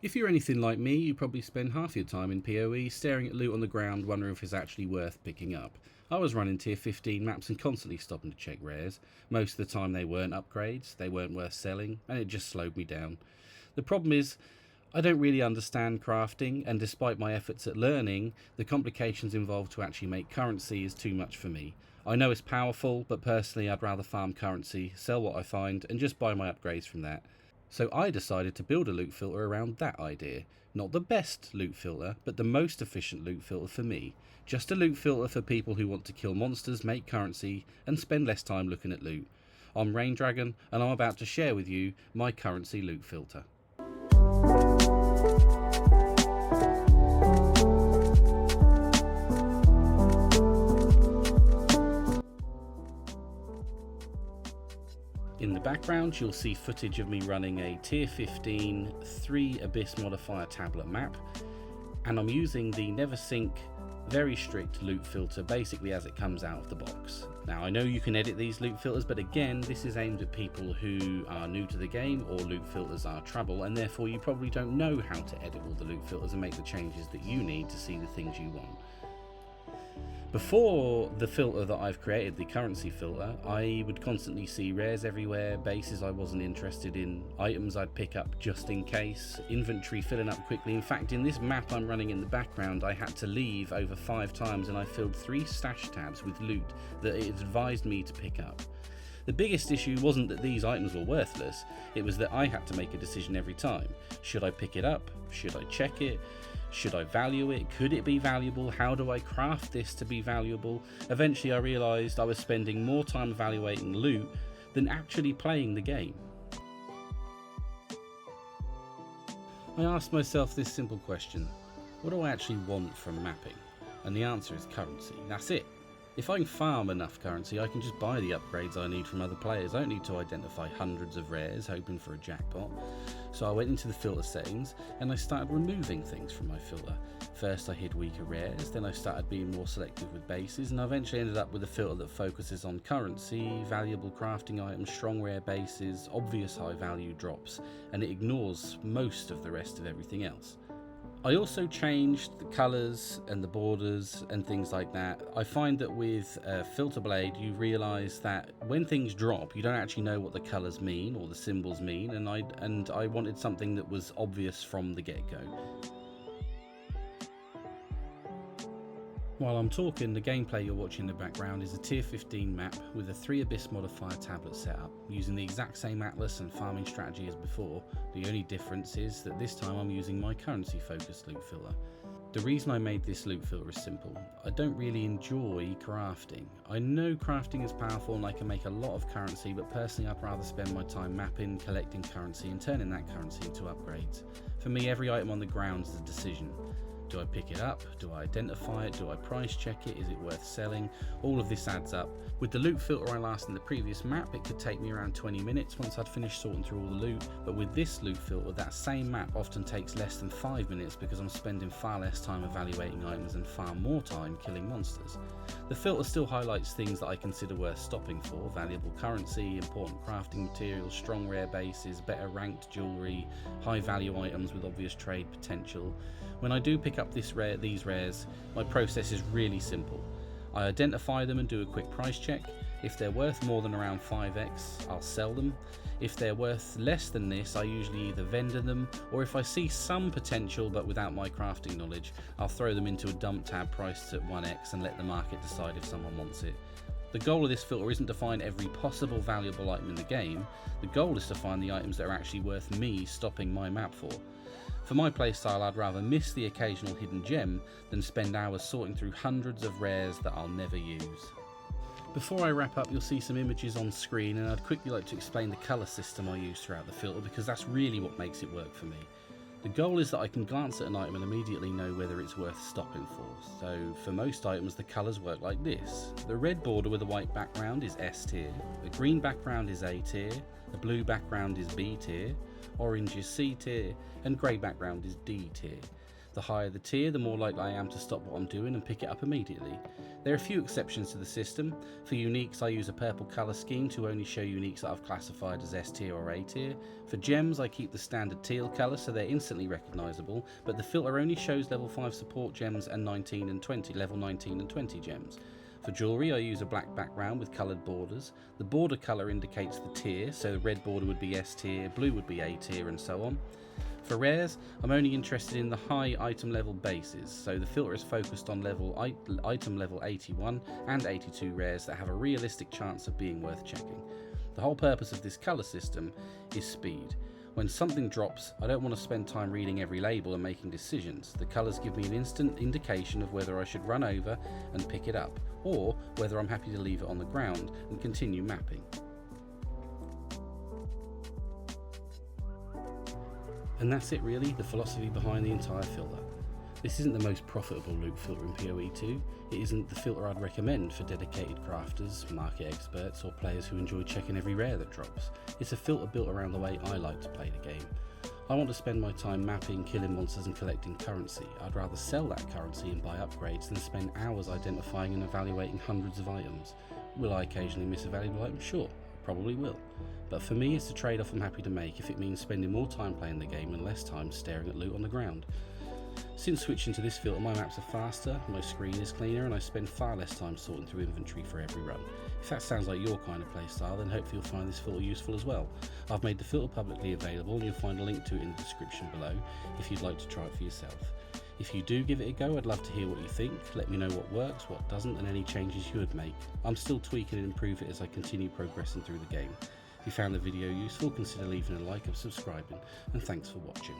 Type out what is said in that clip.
If you're anything like me, you probably spend half your time in PoE staring at loot on the ground wondering if it's actually worth picking up. I was running tier 15 maps and constantly stopping to check rares. Most of the time they weren't upgrades, they weren't worth selling, and it just slowed me down. The problem is, I don't really understand crafting, and despite my efforts at learning, the complications involved to actually make currency is too much for me. I know it's powerful, but personally I'd rather farm currency, sell what I find, and just buy my upgrades from that. So I decided to build a loot filter around that idea. Not the best loot filter, but the most efficient loot filter for me. Just a loot filter for people who want to kill monsters, make currency, and spend less time looking at loot. I'm Rain Dragon, and I'm about to share with you my currency loot filter. In the background you'll see footage of me running a tier 15 3 Abyss modifier tablet map, and I'm using the never sync very strict loot filter basically as it comes out of the box. Now I know you can edit these loot filters, but again this is aimed at people who are new to the game or loot filters are trouble, and therefore you probably don't know how to edit all the loot filters and make the changes that you need to see the things you want. Before the filter that I've created, the currency filter, I would constantly see rares everywhere, bases I wasn't interested in, items I'd pick up just in case, inventory filling up quickly. In fact, in this map I'm running in the background, I had to leave over 5 times and I filled 3 stash tabs with loot that it advised me to pick up. The biggest issue wasn't that these items were worthless, it was that I had to make a decision every time. Should I pick it up? Should I check it? Should I value it? Could it be valuable? How do I craft this to be valuable? Eventually I realised I was spending more time evaluating loot than actually playing the game. I asked myself this simple question: what do I actually want from mapping? And the answer is currency. That's it. If I can farm enough currency, I can just buy the upgrades I need from other players. I don't need to identify hundreds of rares hoping for a jackpot. So I went into the filter settings and I started removing things from my filter. First I hid weaker rares, then I started being more selective with bases, and I eventually ended up with a filter that focuses on currency, valuable crafting items, strong rare bases, obvious high value drops, and it ignores most of the rest of everything else. I also changed the colours and the borders and things like that. I find that with Filter Blade you realise that when things drop you don't actually know what the colours mean or the symbols mean, and I wanted something that was obvious from the get-go. While I'm talking, the gameplay you're watching in the background is a tier 15 map with a 3 Abyss modifier tablet setup, using the exact same atlas and farming strategy as before. The only difference is that this time I'm using my currency focused loot filter. The reason I made this loot filter is simple. I don't really enjoy crafting. I know crafting is powerful and I can make a lot of currency, but personally I'd rather spend my time mapping, collecting currency and turning that currency into upgrades. For me, every item on the ground is a decision. Do I pick it up? Do I identify it? Do I price check it? Is it worth selling? All of this adds up. With the loot filter I last in the previous map, it could take me around 20 minutes once I'd finished sorting through all the loot, but with this loot filter, that same map often takes less than 5 minutes because I'm spending far less time evaluating items and far more time killing monsters. The filter still highlights things that I consider worth stopping for: valuable currency, important crafting materials, strong rare bases, better ranked jewellery, high value items with obvious trade potential. When I do pick up these rares, my process is really simple. I identify them and do a quick price check. If they're worth more than around 5x, I'll sell them. If they're worth less than this, I usually either vendor them, or if I see some potential but without my crafting knowledge, I'll throw them into a dump tab priced at 1x and let the market decide if someone wants it. The goal of this filter isn't to find every possible valuable item in the game. The goal is to find the items that are actually worth me stopping my map for. For my playstyle, I'd rather miss the occasional hidden gem than spend hours sorting through hundreds of rares that I'll never use. Before I wrap up, you'll see some images on screen, and I'd quickly like to explain the colour system I use throughout the filter, because that's really what makes it work for me. The goal is that I can glance at an item and immediately know whether it's worth stopping for. So for most items the colours work like this. The red border with a white background is S tier, the green background is A tier, the blue background is B tier, orange is C tier, and grey background is D tier. The higher the tier, the more likely I am to stop what I'm doing and pick it up immediately. There are a few exceptions to the system. For uniques, I use a purple colour scheme to only show uniques that I've classified as S tier or A tier. For gems, I keep the standard teal colour so they're instantly recognisable, but the filter only shows level 5 support gems and level 19 and 20 gems. For jewellery, I use a black background with coloured borders. The border colour indicates the tier, so the red border would be S tier, blue would be A tier, and so on. For rares, I'm only interested in the high item level bases, so the filter is focused on item level 81 and 82 rares that have a realistic chance of being worth checking. The whole purpose of this colour system is speed. When something drops, I don't want to spend time reading every label and making decisions. The colours give me an instant indication of whether I should run over and pick it up, or whether I'm happy to leave it on the ground and continue mapping. And that's it really, the philosophy behind the entire filter. This isn't the most profitable loot filter in PoE 2, it isn't the filter I'd recommend for dedicated crafters, market experts or players who enjoy checking every rare that drops. It's a filter built around the way I like to play the game. I want to spend my time mapping, killing monsters and collecting currency. I'd rather sell that currency and buy upgrades than spend hours identifying and evaluating hundreds of items. Will I occasionally miss a valuable item? Sure, I probably will. But for me, it's a trade-off I'm happy to make if it means spending more time playing the game and less time staring at loot on the ground. Since switching to this filter, my maps are faster, my screen is cleaner, and I spend far less time sorting through inventory for every run. If that sounds like your kind of playstyle, then hopefully you'll find this filter useful as well. I've made the filter publicly available and you'll find a link to it in the description below if you'd like to try it for yourself. If you do give it a go, I'd love to hear what you think. Let me know what works, what doesn't, and any changes you would make. I'm still tweaking and improve it as I continue progressing through the game. If you found the video useful, consider leaving a like and subscribing, and thanks for watching.